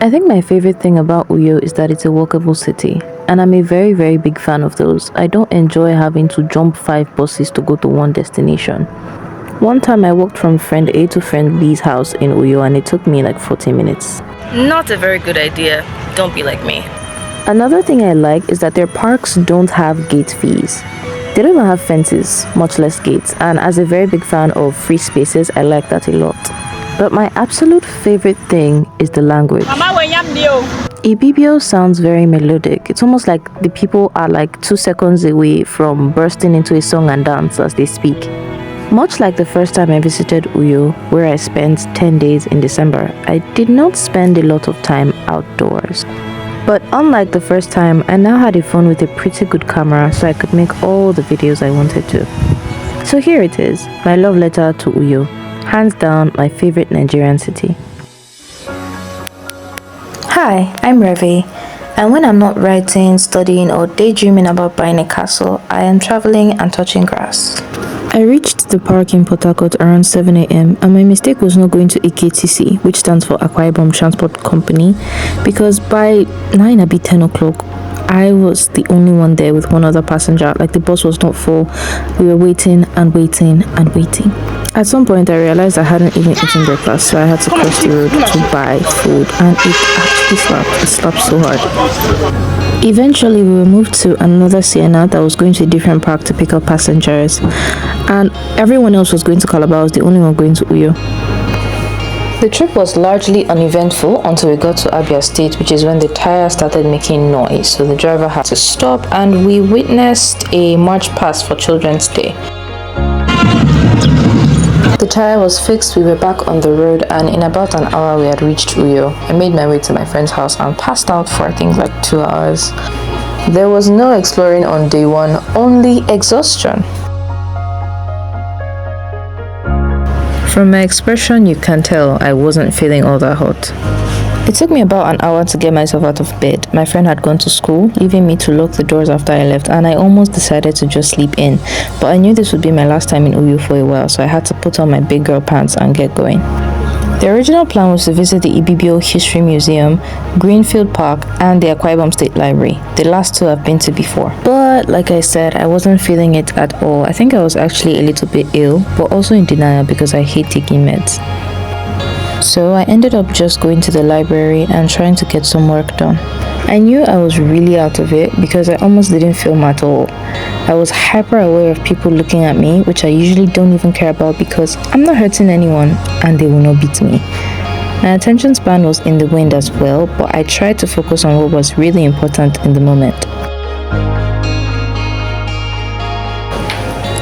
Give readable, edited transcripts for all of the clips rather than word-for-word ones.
I think my favorite thing about Uyo is that it's a walkable city, and I'm a very, very big fan of those. I don't enjoy having to jump 5 buses to go to one destination. One time I walked from friend A to friend B's house in Uyo, and it took me like 40 minutes. Not a very good idea. Don't be like me. Another thing I like is that their parks don't have gate fees. They don't even have fences, much less gates, and as a very big fan of free spaces, I like that a lot. But my absolute favorite thing is the language. Ibibio sounds very melodic. It's almost like the people are like 2 seconds away from bursting into a song and dance as they speak. Much like the first time I visited Uyo, where I spent 10 days in December, I did not spend a lot of time outdoors. But unlike the first time, I now had a phone with a pretty good camera, so I could make all the videos I wanted to. So here it is, my love letter to Uyo. Hands down, my favorite Nigerian city. Hi, I'm Revy, and when I'm not writing, studying, or daydreaming about buying a castle, I am traveling and touching grass. I reached the park in Port Harcourt around 7 a.m. and my mistake was not going to AKTC, which stands for Akwa Ibom Transport Company, because by 9 at 10 o'clock, I was the only one there with one other passenger. Like, the bus was not full. We were waiting and waiting and waiting. At some point, I realized I hadn't even eaten breakfast, so I had to cross the road to buy food, and it actually slapped. It slapped so hard. Eventually, we were moved to another Sienna that was going to a different park to pick up passengers, and everyone else was going to Calabar. I was the only one going to Uyo. The trip was largely uneventful until we got to Abia State, which is when the tire started making noise, so the driver had to stop, and we witnessed a march past for Children's Day. The tire was fixed, we were back on the road, and in about an hour we had reached Uyo. I made my way to my friend's house and passed out for I think like 2 hours. There was no exploring on day one, only exhaustion. From my expression, you can tell I wasn't feeling all that hot. It took me about an hour to get myself out of bed. My friend had gone to school, leaving me to lock the doors after I left, and I almost decided to just sleep in. But I knew this would be my last time in Uyo for a while, so I had to put on my big girl pants and get going. The original plan was to visit the Ibibio History Museum, Greenfield Park, and the Akwa Ibom State Library. The last two I've been to before. But like I said, I wasn't feeling it at all. I think I was actually a little bit ill, but also in denial because I hate taking meds. So I ended up just going to the library and trying to get some work done. I knew I was really out of it because I almost didn't film at all. I was hyper aware of people looking at me, which I usually don't even care about because I'm not hurting anyone and they will not beat me. My attention span was in the wind as well, but I tried to focus on what was really important in the moment.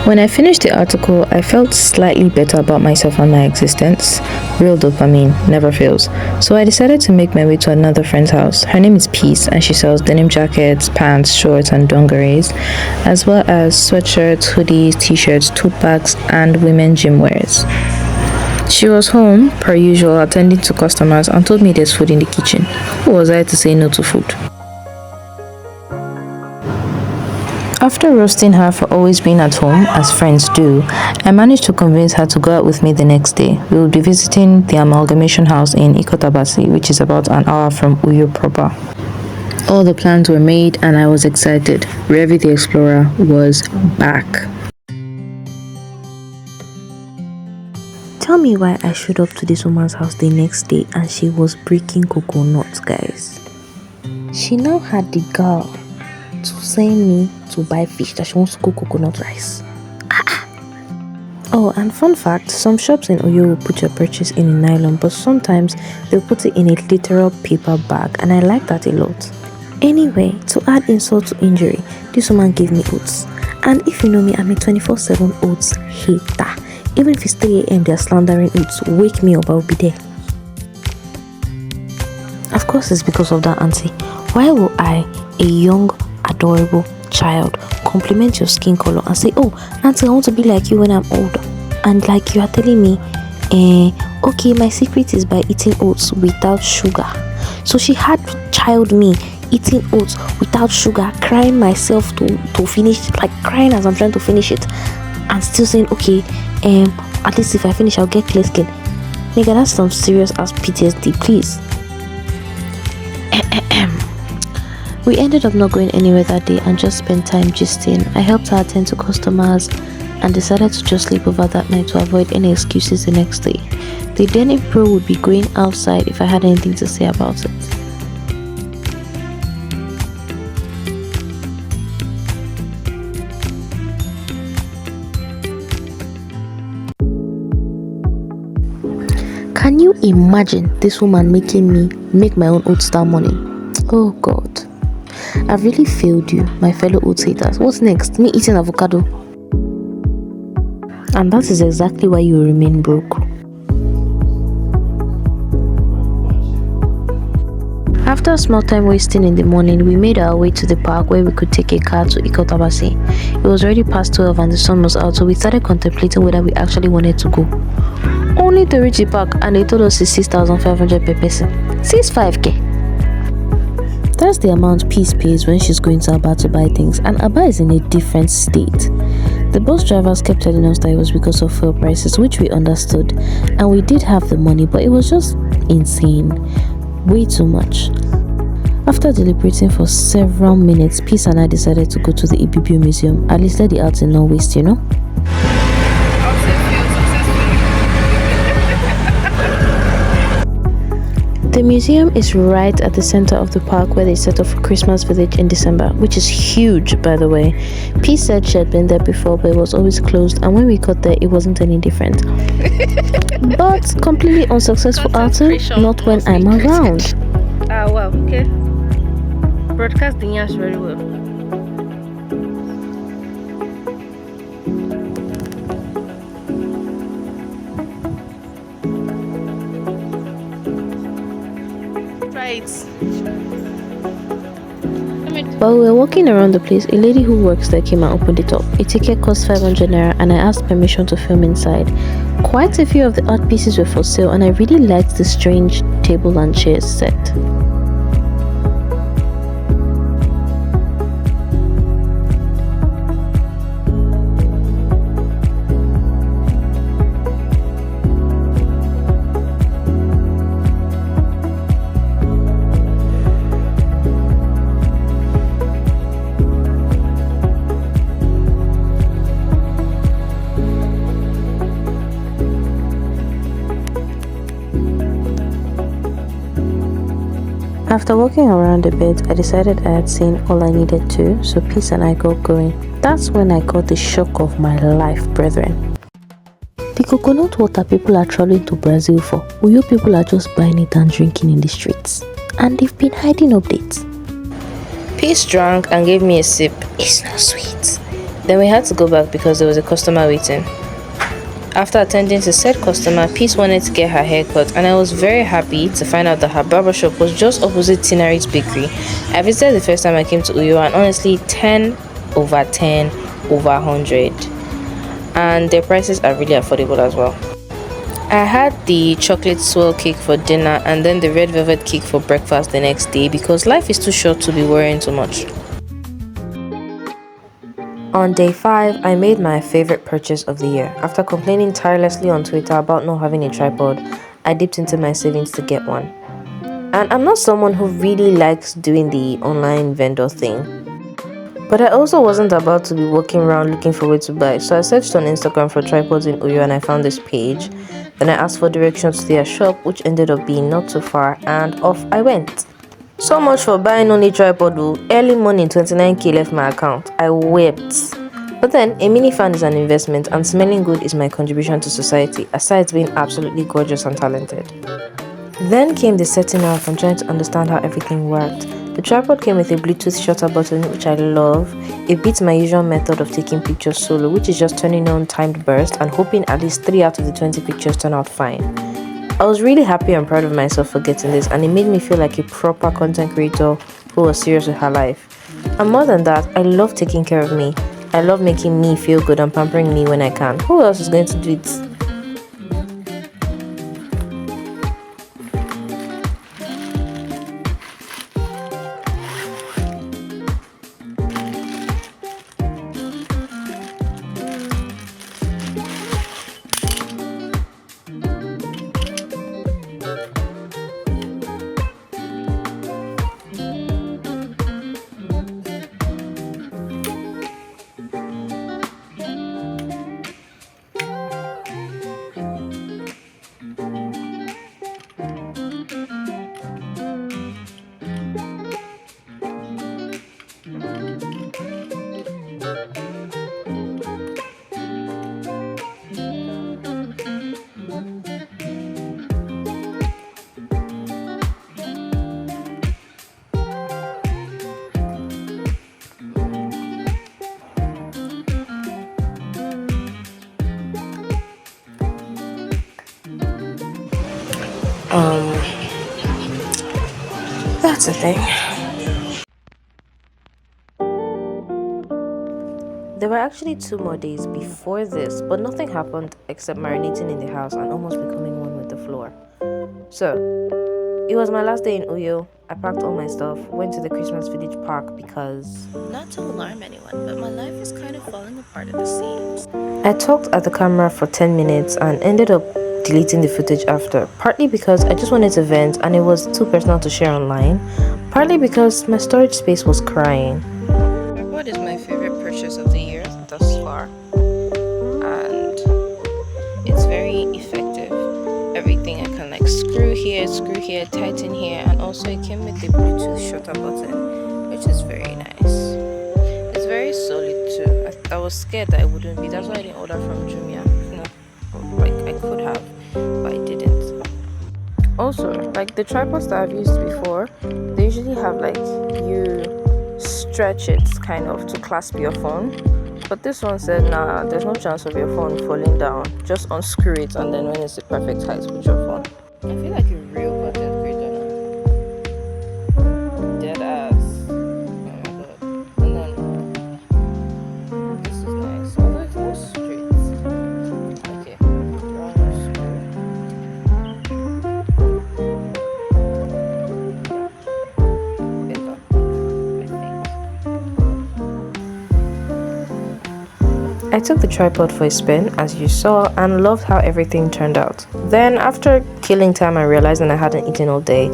When I finished the article, I felt slightly better about myself and my existence. Real dopamine never fails. So I decided to make my way to another friend's house. Her name is Peace, and she sells denim jackets, pants, shorts, and dungarees, as well as sweatshirts, hoodies, t-shirts, tote bags, and women's gym wears. She was home, per usual, attending to customers, and told me there's food in the kitchen. Who was I to say no to food? After roasting her for always being at home, as friends do, I managed to convince her to go out with me the next day. We will be visiting the Amalgamation House in Ikotabasi, which is about an hour from Uyo proper. All the plans were made and I was excited. Revy The Explorer was back. Tell me why I showed up to this woman's house the next day and she was breaking coconuts, guys. She now had the gall to send me to buy fish that she wants to cook coconut rice. Oh, and fun fact, some shops in Uyo will put your purchase in a nylon, but sometimes they'll put it in a literal paper bag, and I like that a lot. Anyway, to add insult to injury, this woman gave me oats. And if you know me, I'm a 24/7 oats hater. Even if it's 3 a.m. they're slandering oats, wake me up, I'll be there. Of course it's because of that, auntie. Why will I, a young, adorable child, compliment your skin color and say, oh auntie, I want to be like you when I'm old? And like you are telling me, okay, my secret is by eating oats without sugar. So she had child me eating oats without sugar, crying myself to finish, like crying as I'm trying to finish it, and still saying, okay, at least if I finish I'll get clear skin. Nigga, that's some serious ass PTSD, please. We ended up not going anywhere that day and just spent time gisting. I helped her attend to customers and decided to just sleep over that night to avoid any excuses the next day. The Denim Pro would be going outside if I had anything to say about it. Can you imagine this woman making me make my own oat star money? Oh God. I've really failed you, my fellow oat haters. What's next? Me eating avocado? And that is exactly why you remain broke. After a small time wasting in the morning, we made our way to the park where we could take a car to Ikotabasi. It was already past 12 and the sun was out, so we started contemplating whether we actually wanted to go. Only to reach the park and they told us it's 6,500 per person. 65k. That's the amount Peace pays when she's going to Aba to buy things, and Aba is in a different state. The bus drivers kept telling us that it was because of fuel prices, which we understood, and we did have the money, but it was just insane. Way too much. After deliberating for several minutes, Peace and I decided to go to the EBB museum. At least let the outing not waste, you know? The museum is right at the center of the park where they set up for Christmas Village in December, which is huge, by the way. Peace said she had been there before, but it was always closed, and when we got there, it wasn't any different. But completely unsuccessful outing, not when I'm around. Ah, wow, okay. Broadcast the news very well. While we were walking around the place, a lady who works there came and opened it up. A ticket cost 500 naira and I asked permission to film inside. Quite a few of the art pieces were for sale and I really liked the strange table and chairs set. After walking around a bit, I decided I had seen all I needed to, so Peace and I got going. That's when I got the shock of my life, brethren. The coconut water people are traveling to Brazil for, Uyo people are just buying it and drinking in the streets. And they've been hiding updates. Peace drank and gave me a sip. It's not sweet. Then we had to go back because there was a customer waiting. After attending to said customer, Peace wanted to get her hair cut, and I was very happy to find out that her barbershop was just opposite Tinarit's bakery. I visited the first time I came to Uyo, and honestly, 10 over 10 over 100. And their prices are really affordable as well. I had the chocolate swirl cake for dinner and then the red velvet cake for breakfast the next day because life is too short to be worrying too much. On day 5, I made my favorite purchase of the year. After complaining tirelessly on Twitter about not having a tripod, I dipped into my savings to get one. And I'm not someone who really likes doing the online vendor thing. But I also wasn't about to be walking around looking for where to buy, so I searched on Instagram for tripods in Uyo and I found this page. Then I asked for directions to their shop, which ended up being not too far, and off I went. So much for buying only tripod though. Early morning 29k left my account. I wept. But then, a mini fan is an investment and smelling good is my contribution to society, aside being absolutely gorgeous and talented. Then came the setting up and trying to understand how everything worked. The tripod came with a Bluetooth shutter button, which I love. It beats my usual method of taking pictures solo, which is just turning on timed burst and hoping at least 3 out of the 20 pictures turn out fine. I was really happy and proud of myself for getting this, and it made me feel like a proper content creator who was serious with her life. And more than that, I love taking care of me. I love making me feel good and pampering me when I can. Who else is going to do it? that's a thing. There were actually 2 more days before this, but nothing happened except marinating in the house and almost becoming one with the floor. So, it was my last day in Uyo. I packed all my stuff, went to the Christmas Village Park because... Not to alarm anyone, but my life is kind of falling apart at the seams. I talked at the camera for 10 minutes and ended up deleting the footage after, partly because I just wanted to vent and it was too personal to share online, partly because my storage space was crying. Tripod is my favorite purchase of the year thus far, and it's very effective. Everything I can like screw here, tighten here, and also it came with the Bluetooth shutter button, which is very nice. It's very solid too. I was scared that it wouldn't be. That's why I didn't order from Jumia. Like I could have, but I didn't. Also, like the tripods that I've used before, they usually have like you stretch it kind of to clasp your phone, but this one said nah, there's no chance of your phone falling down, just unscrew it and then when it's the perfect height, put your phone. I feel like a real content creator now. Dead ass. Oh my god. And then this is nice, although it's not straight. Okay, wrong screw. Better, I took the tripod for a spin, as you saw, and loved how everything turned out. Then, after killing time and realizing I hadn't eaten all day,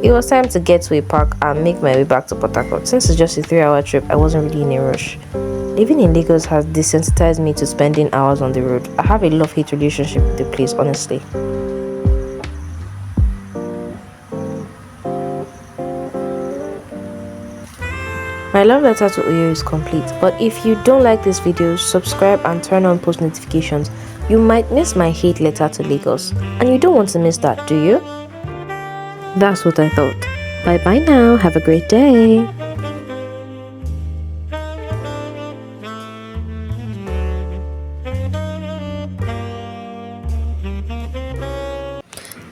it was time to get to a park and make my way back to Port Harcourt. Since it's just a 3-hour trip, I wasn't really in a rush. Living in Lagos has desensitized me to spending hours on the road. I have a love-hate relationship with the place, honestly. My love letter to Uyo is complete, but if you don't like this video, subscribe and turn on post notifications. You might miss my hate letter to Lagos, and you don't want to miss that, do you? That's what I thought. Bye bye now, have a great day.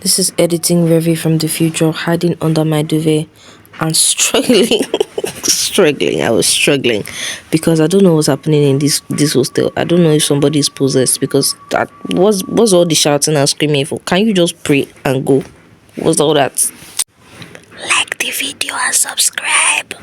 This is editing Revy from the future, hiding under my duvet and struggling. I was struggling because I don't know what's happening in this hostel. I don't know if somebody is possessed, because that was all the shouting and screaming for. Can you just pray and go? What's all that? Like the video and subscribe.